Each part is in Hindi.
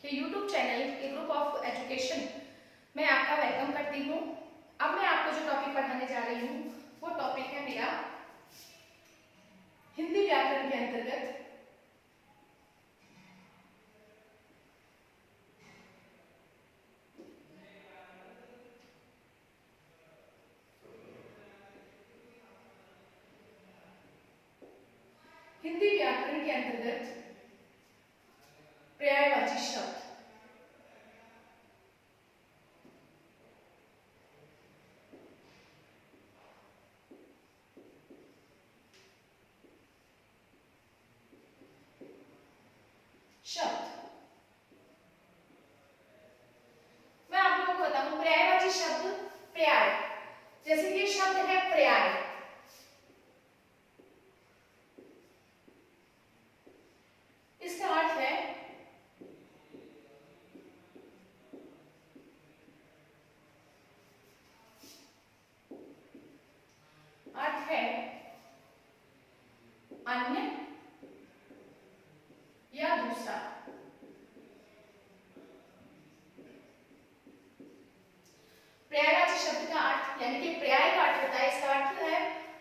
के यूट्यूब चैनल के ग्रुप ऑफ एजुकेशन में आपका वेलकम करती हूँ। अब मैं आपको जो टॉपिक पढ़ाने जा रही हूँ वो टॉपिक है मेरा हिंदी व्याकरण के अंतर्गत पर्यायवाची शब्द। मैं आप लोगों को बताऊं पर्यायवाची शब्द पर्याय, जैसे कि शब्द है पर्याय, इसका अर्थ है अन्य या दूसरा। पर्यायवाची शब्द का अर्थ यानी कि पर्याय का अर्थ होता है, इसका अर्थ है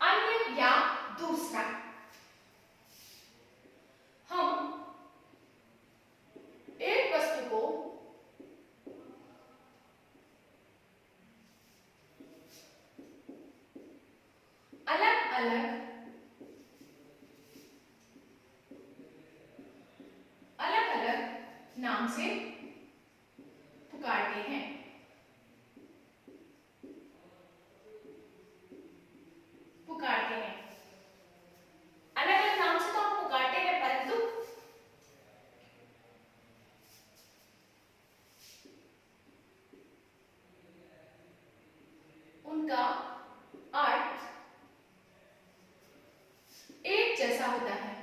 अन्य या दूसरा। हम एक वस्तु को अलग अलग नाम से पुकारते हैं। अलग अलग नाम से तो हम पुकारते हैं, परंतु उनका अर्थ एक जैसा होता है।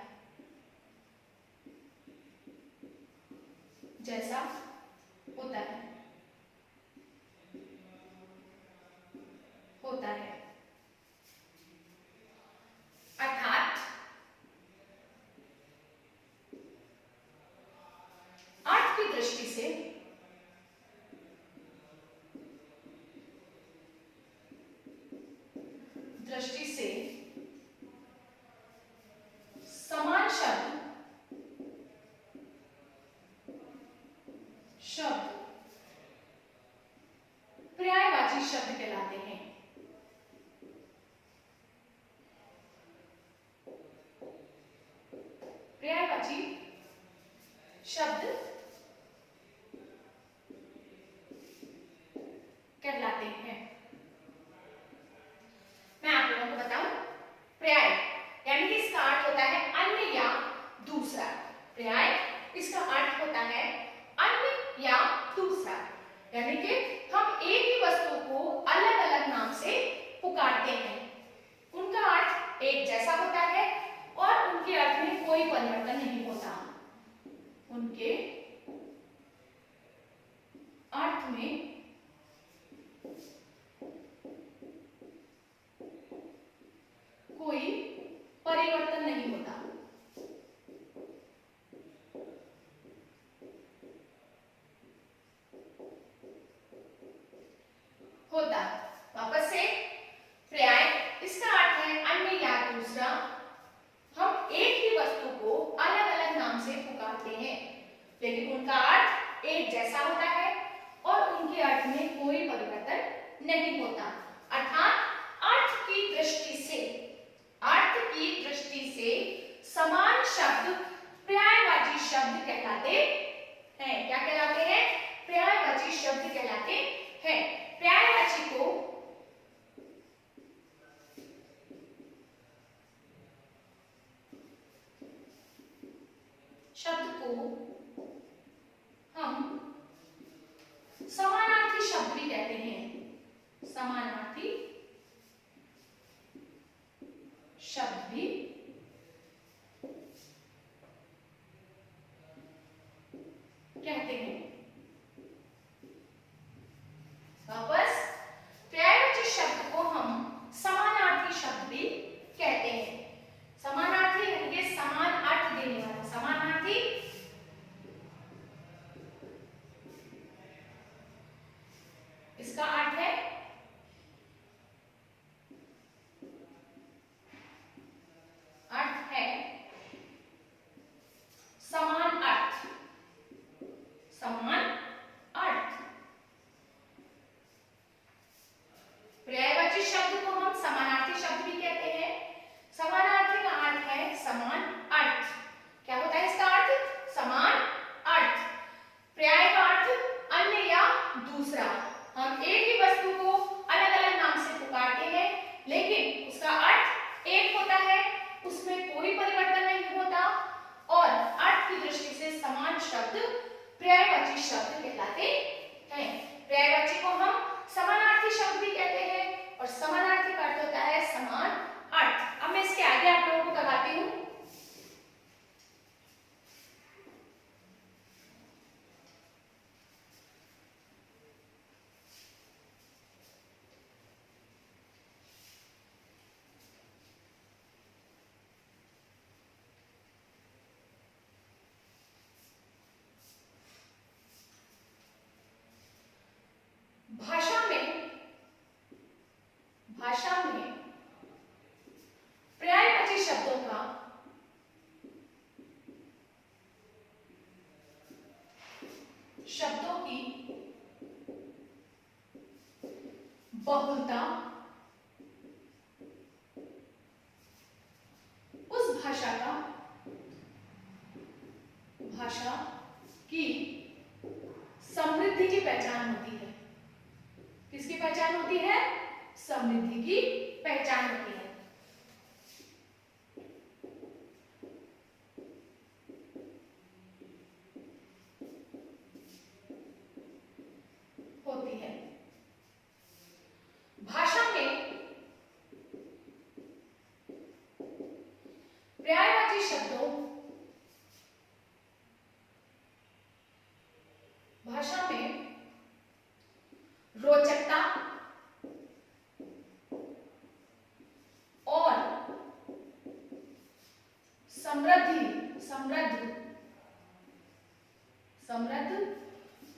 जैसा होता है अर्थात अर्थ की दृष्टि से समान शब्द पर्यायवाची शब्द कहलाते हैं। पर्यायवाची शब्द कहलाते हैं। मैं आप लोगों को बताऊं पर्याय यानी कि इसका अर्थ होता है अन्य या दूसरा। पर्याय इसका अर्थ होता है अन्य या दूसरा, यानी कि हम एक ही वस्तु को अलग अलग नाम से पुकारते हैं। उनका अर्थ एक जैसा होता है और उनके अर्थ में कोई परिवर्तन नहीं होता। उनके अर्थ में कोई परिवर्तन नहीं होता। वापस से पर्याय इसका अर्थ है अन्य या दूसरा। हम एक ही वस्तु को अलग अलग नाम से पुकारते हैं, लेकिन उनका अर्थ एक जैसा होता है और उनके अर्थ में कोई परिवर्तन नहीं होता। अर्थात अर्थ की दृष्टि से समान शब्द पर्यायवाची शब्द कहलाते हैं। क्या कहलाते हैं? पर्यायवाची शब्द कहलाते हैं। पर्यायवाची को शब्द को हम समानार्थी शब्द भी कहते हैं। समानार्थी शब्द भी शब्दों की बहुलता उस भाषा की समृद्धि की पहचान होती है। किसकी पहचान होती है? समृद्धि की पहचान होती है। भाषा में पर्यायवाची शब्दों भाषा में रोचकता और समृद्ध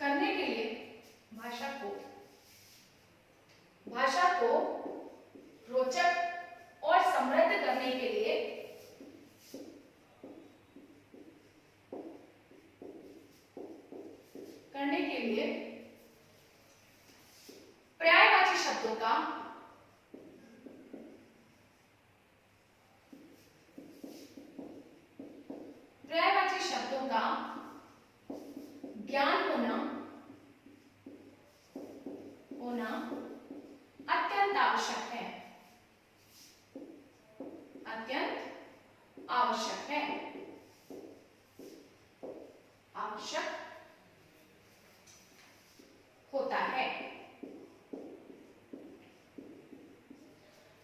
करने के लिए भाषा को रोचक और समृद्ध करने के लिए पर्यायवाची शब्दों का ज्ञान होना अत्यंत आवश्यक है। आवश्यक होता है।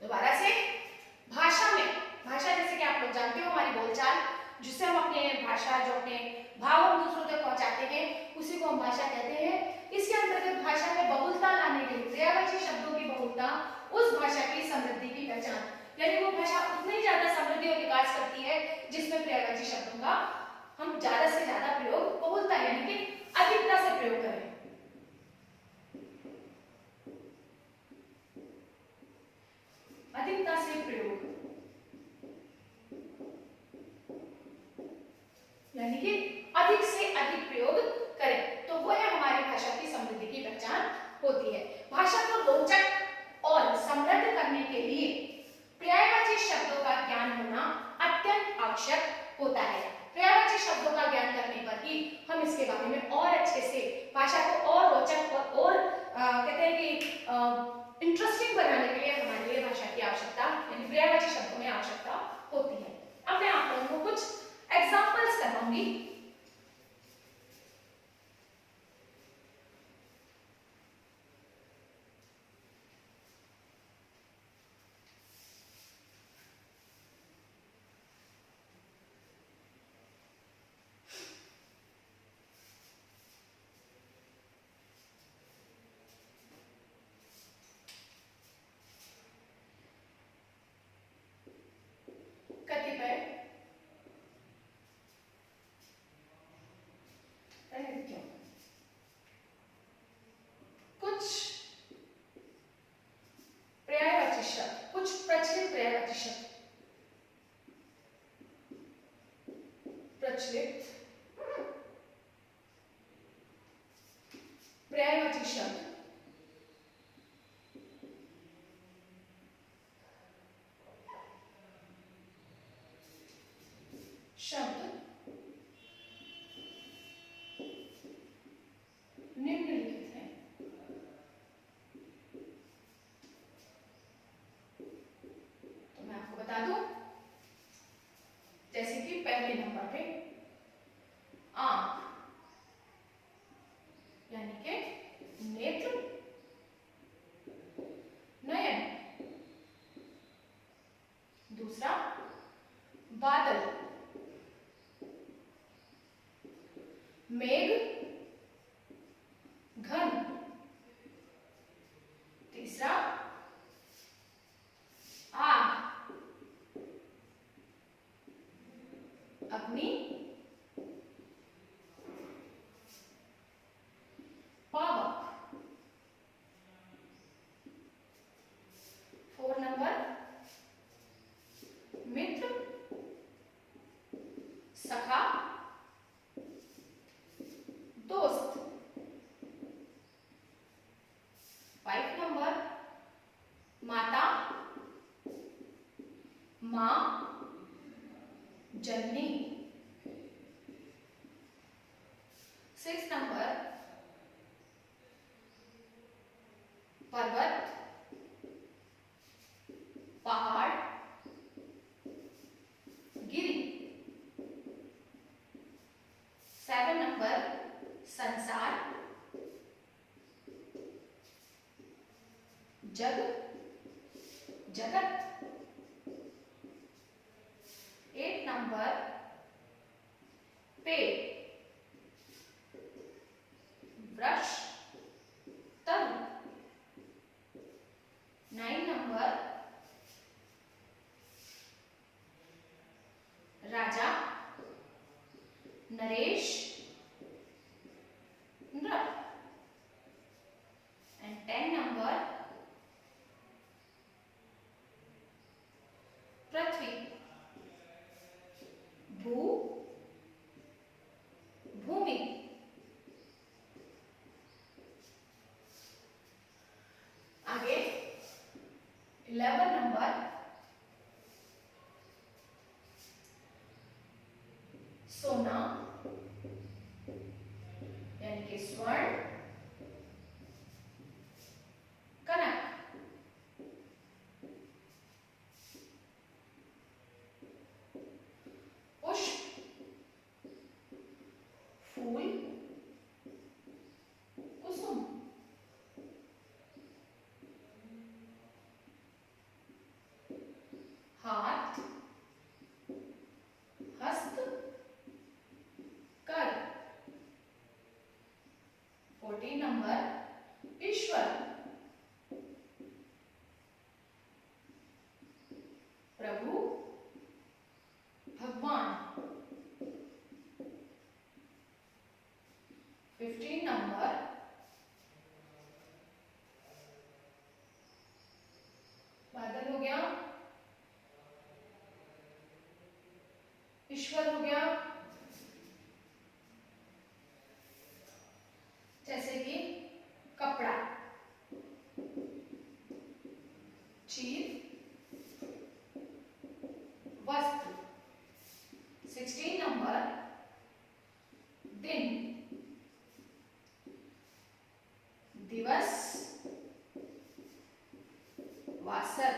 दोबारा से, भाषा जैसे कि आप लोग जानते हो हमारी बोलचाल, जिससे हम अपने भाव हम दूसरों तक पहुंचाते हैं, उसी को हम भाषा कहते हैं। इसके अंतर्गत भाषा में बहुलता लाने के लिए पर्यायवाची शब्दों की बहुलता उस भाषा की समृद्धि की पहचान, यानी वो भाषा उतनी ज्यादा समृद्धि और विकास करती है जिसमें पर्यायवाची शब्दों का हम ज्यादा से ज्यादा प्रयोग, बहुलता यानी कि अधिकता से प्रयोग करें। अधिकता से प्रयोग यानी कि अधिक से अधिक प्रयोग करें, तो वो है हमारी भाषा की समृद्धि की पहचान होती है। भाषा को रोचक और समृद्ध करने के लिए पर्यायवाची शब्दों का ज्ञान होना अत्यंत आवश्यक होता है। पर्यायवाची शब्दों का ज्ञान करने पर ही हम इसके बारे में और अच्छे से भाषा को और रोचक और कहते हैं कि इंटरेस्टिंग बनाने के लिए हमारे लिए भाषा की आवश्यकता यानी पर्यायवाची शब्दों में आवश्यकता होती है। अब मैं आप लोगों को कुछ एग्जांपल्स करवाऊंगी। कुछ पर्यायवाची शब्द, कुछ प्रचलित पर्यायवाची शब्द, शब्द निम्नलिखित हैं। तो मैं आपको बता दूं, जैसे कि पहले नंबर पे आंख यानी कि नेत्र, नयन, दूसरा बादल, मेघ, घन, तीसरा आग, अग्नि, पावक, 4 नंबर मित्र, सखा, दोस्त, नंबर पर्वत, पहाड़, गिरी। 7 नंबर संसार, जग, जगत। 8 नंबर पेड़, वृक्ष, तरु। 9 नंबर राजा, नरेश, नृप। एंड 10 नंबर पृथ्वी, भू, भूमि। आगे 11 नंबर सोना यानी कि स्वर्ण, कनक। पुष्प, फूल, कुसुम। हाथ, हस्त, कर। 14 नंबर ईश्वर, प्रभु, भगवान। 15 नंबर बादल हो गया, ईश्वर हो गया, जैसे कि कपड़ा, चीर, वस्त्र। 16 नंबर दिन, दिवस, वासर।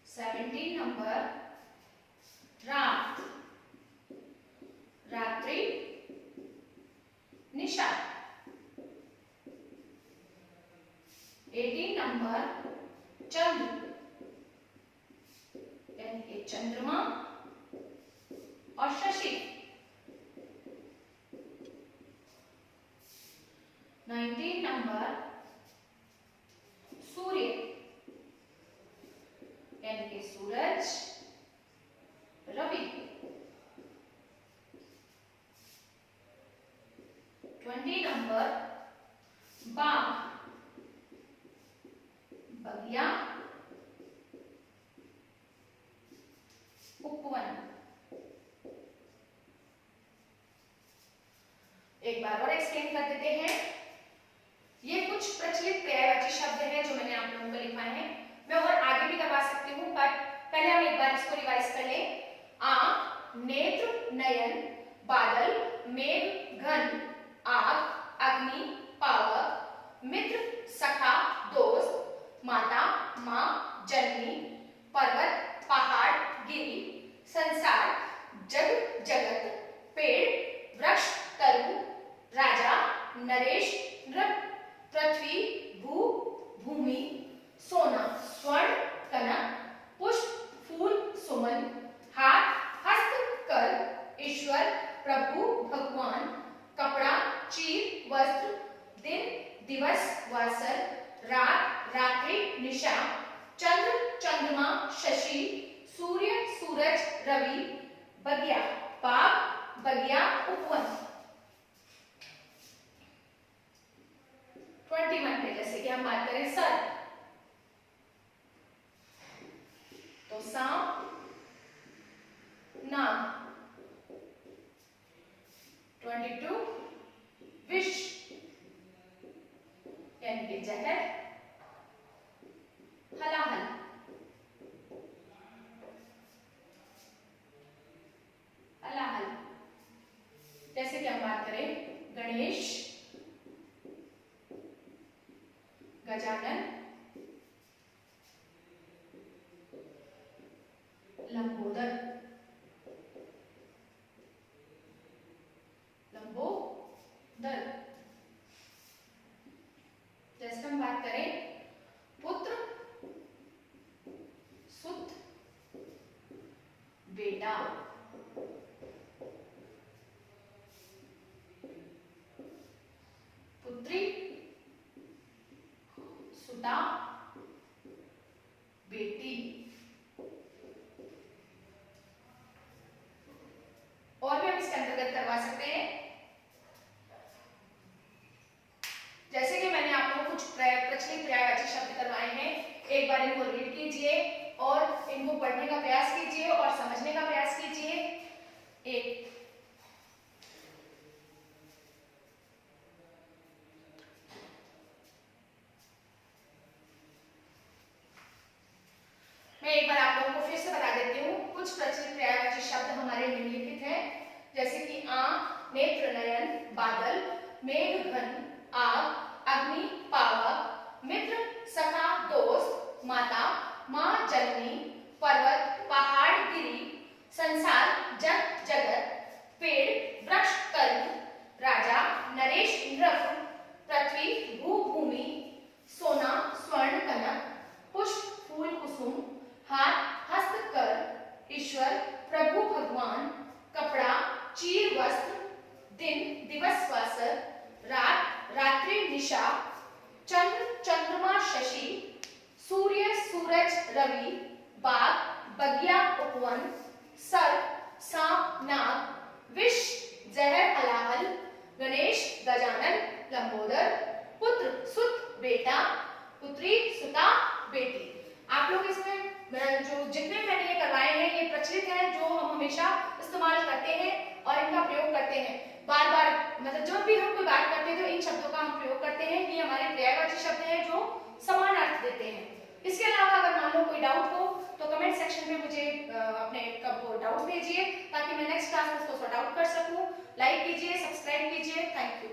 17 नंबर रात, रात्रि, निशा। 18 नंबर चंद्र यानी कि चंद्रमा और शशि। 19 नंबर सूर्य यानी कि सूरज, रवि। 20 नंबर बाघ, बगिया, उपवन। एक बार और एक्सप्लेन कर देते हैं। ये कुछ प्रचलित पर्यायवाची शब्द हैं जो मैंने आप लोगों को लिखवाए हैं। मैं और आगे भी करवा सकती हूँ, पर पहले हम एक बार इसको रिवाइज कर लें। आंख, नेत्र, नयन, बादल, मेघ, घन, आग, अग्नि, पावक, मित्र, सखा, दोस्त, माता, माँ, जननी, पर्वत, पहाड़, गिरी, संसार, जग, जगत, पेड़, वृक्ष, तरु, राजा, नरेश, नृप, पृथ्वी, भू, भूमि, सोना, स्वर्ण, कनक, पुष्प, फूल, सुमन, हाथ, हस्त, कर, ईश्वर, प्रभु, भगवान, कपड़ा, चीर, वस्त्र, दिन, दिवस, वासर, रात, रात्रि, निशा, चंद्र, चंद्रमा, शशि, सूर्य, सूरज, रवि, बगिया, बाघ, बगिया, उपवन। 21 पे जैसे कि हम बात करें सर, तो सांप, नाग। 22 विष यानी कि जहर, हलाहल। 23 जैसे कि हम बात करें गणेश, गजानन, लंबोदर, लंबोदर। जैसे हम बात करें पुत्र, सुत, बेटा, पुत्री, सुता, बेटी। और भी हम इसके अंतर्गत करवा सकते हैं, जैसे कि मैंने आप लोगों को कुछ प्रचलित पर्यायवाची शब्द करवाए हैं, एक बार इनको रीड कीजिए और इनको पढ़ने का प्रयास कीजिए और समझने का प्रयास कीजिए। एक, मैं एक बार आप लोगों को फिर से बता देती हूँ, कुछ प्रचलित पर्यायवाची शब्द हमारे निम्नलिखित हैं, जैसे कि आंख, नेत्र, नयन, बादल, मेघ, घन, आग, अग्नि, पावक, मित्र, सखा, दोस्त, माता, माँ, जननी, पर्वत, पहाड़, गिरी, संसार, जग, जगत, पेड़, वृक्ष, कल्प, राजा, नरेश, नृप, पृथ्वी, भू, भूमि, सोना, स्वर्ण, कनक, पुष्प, फूल, कुसुम, हाथ, हस्त, कर, ईश्वर, प्रभु, भगवान, कपड़ा, चीर, वस्त्र, दिन, दिवस, वासर, रात, रात्रि, निशा, चंद्र, चंद्रमा, शशि, सूर्य, सूरज, रवि, बाघ, बगिया, उपवन, सर्प, सांप, नाग, विष, जहर, हलाहल, गणेश, गजानन, लंबोदर, पुत्र, सुत, बेटा, पुत्री, सुता, बेटी। आप लोग इसमें जो जितने मैंने ये करवाए हैं ये प्रचलित हैं, जो हम हमेशा इस्तेमाल करते हैं और इनका प्रयोग करते हैं बार बार, मतलब जब भी हम कोई बात करते हैं तो इन शब्दों का हम प्रयोग करते हैं। ये हमारे पर्यायवाची शब्द हैं जो समान अर्थ देते हैं। इसके अलावा अगर मान लो कोई डाउट हो तो कमेंट सेक्शन में मुझे अपने डाउट भेजिए ताकि मैं नेक्स्ट क्लास में उसको सॉर्ट आउट कर सकूं। लाइक कीजिए, सब्सक्राइब कीजिए। Thank you.